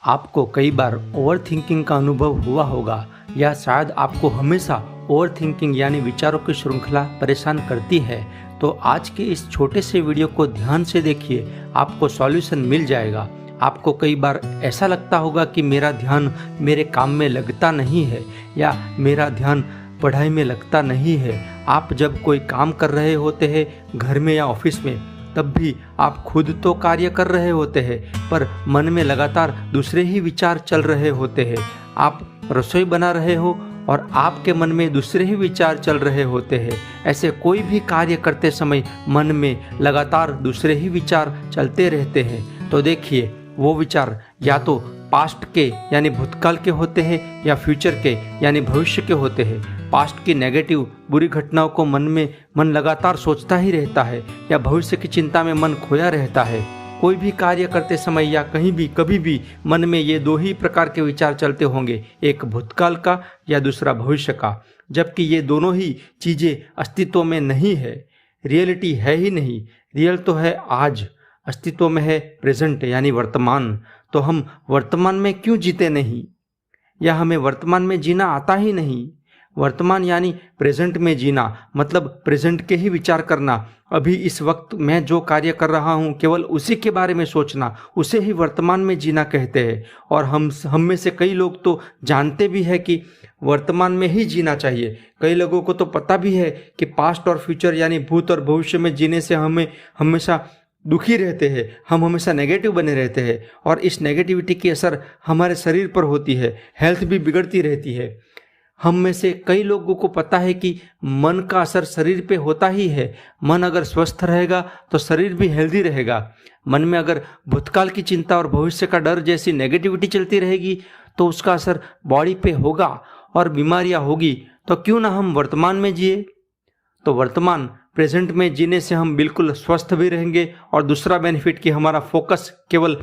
आपको कई बार ओवरथिंकिंग का अनुभव हुआ होगा या शायद आपको हमेशा ओवरथिंकिंग यानी विचारों की श्रृंखला परेशान करती है। तो आज के इस छोटे से वीडियो को ध्यान से देखिए, आपको सॉल्यूशन मिल जाएगा। आपको कई बार ऐसा लगता होगा कि मेरा ध्यान मेरे काम में लगता नहीं है या मेरा ध्यान पढ़ाई में लगता नहीं है। आप जब कोई काम कर रहे होते हैं घर में या ऑफिस में, तब भी आप खुद तो कार्य कर रहे होते हैं पर मन में लगातार दूसरे ही विचार चल रहे होते हैं। आप रसोई बना रहे हो और आपके मन में दूसरे ही विचार चल रहे होते हैं। ऐसे कोई भी कार्य करते समय मन में लगातार दूसरे ही विचार चलते रहते हैं। तो देखिए, वो विचार या तो पास्ट के यानी भूतकाल के होते हैं या फ्यूचर के यानी भविष्य के होते हैं। पास्ट की नेगेटिव बुरी घटनाओं को मन लगातार सोचता ही रहता है या भविष्य की चिंता में मन खोया रहता है। कोई भी कार्य करते समय या कहीं भी कभी भी मन में ये दो ही प्रकार के विचार चलते होंगे, एक भूतकाल का या दूसरा भविष्य का। जबकि ये दोनों ही चीज़ें अस्तित्व में नहीं है, रियलिटी है ही नहीं। रियल तो है आज, अस्तित्व में है प्रेजेंट यानी वर्तमान। तो हम वर्तमान में क्यों जीते नहीं, या हमें वर्तमान में जीना आता ही नहीं। वर्तमान यानी प्रेजेंट में जीना मतलब प्रेजेंट के ही विचार करना। अभी इस वक्त मैं जो कार्य कर रहा हूँ केवल उसी के बारे में सोचना, उसे ही वर्तमान में जीना कहते हैं। और हम में से कई लोग तो जानते भी है कि वर्तमान में ही जीना चाहिए। कई लोगों को तो पता भी है कि पास्ट और फ्यूचर यानी भूत और भविष्य में जीने से हमें हमेशा दुखी रहते हैं, हम हमेशा नेगेटिव बने रहते हैं और इस नेगेटिविटी की असर हमारे शरीर पर होती है, हेल्थ भी बिगड़ती रहती है। हम में से कई लोगों को पता है कि मन का असर शरीर पे होता ही है। मन अगर स्वस्थ रहेगा तो शरीर भी हेल्दी रहेगा। मन में अगर भूतकाल की चिंता और भविष्य का डर जैसी नेगेटिविटी चलती रहेगी तो उसका असर बॉडी पे होगा और बीमारियां होगी। तो क्यों ना हम वर्तमान में जिए। तो वर्तमान प्रेजेंट में जीने से हम बिल्कुल स्वस्थ भी रहेंगे और दूसरा बेनिफिट कि हमारा फोकस केवल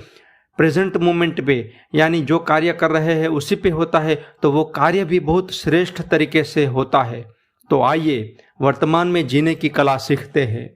प्रेजेंट मोमेंट पे यानी जो कार्य कर रहे हैं उसी पे होता है, तो वो कार्य भी बहुत श्रेष्ठ तरीके से होता है। तो आइए वर्तमान में जीने की कला सीखते हैं।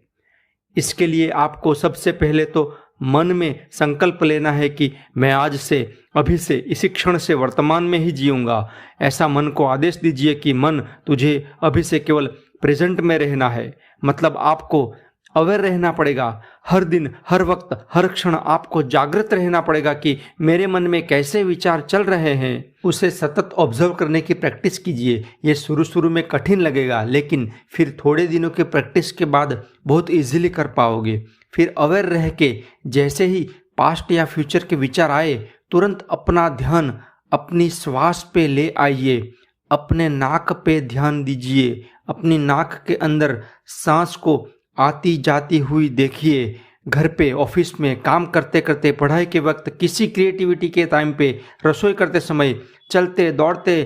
इसके लिए आपको सबसे पहले तो मन में संकल्प लेना है कि मैं आज से अभी से इसी क्षण से वर्तमान में ही जीऊंगा। ऐसा मन को आदेश दीजिए कि मन, तुझे अभी से केवल प्रेजेंट में रहना है। मतलब आपको अवेयर रहना पड़ेगा। हर दिन, हर वक्त, हर क्षण आपको जागृत रहना पड़ेगा कि मेरे मन में कैसे विचार चल रहे हैं। उसे सतत ऑब्जर्व करने की प्रैक्टिस कीजिए। ये शुरू में कठिन लगेगा, लेकिन फिर थोड़े दिनों की प्रैक्टिस के बाद बहुत इजीली कर पाओगे। फिर अवेयर रह के जैसे ही पास्ट या फ्यूचर के विचार आए, तुरंत अपना ध्यान अपनी श्वास पे ले आइए। अपने नाक पे ध्यान दीजिए। अपनी नाक के अंदर सांस को आती जाती हुई देखिए। घर पे, ऑफिस में, काम करते करते, पढ़ाई के वक्त, किसी क्रिएटिविटी के टाइम पे, रसोई करते समय, चलते दौड़ते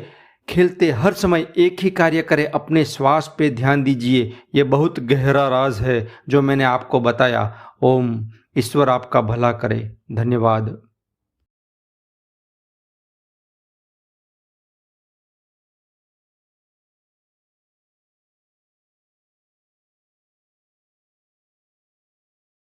खेलते, हर समय एक ही कार्य करें, अपने श्वास पे ध्यान दीजिए। ये बहुत गहरा राज है जो मैंने आपको बताया। ओम ईश्वर आपका भला करे। धन्यवाद।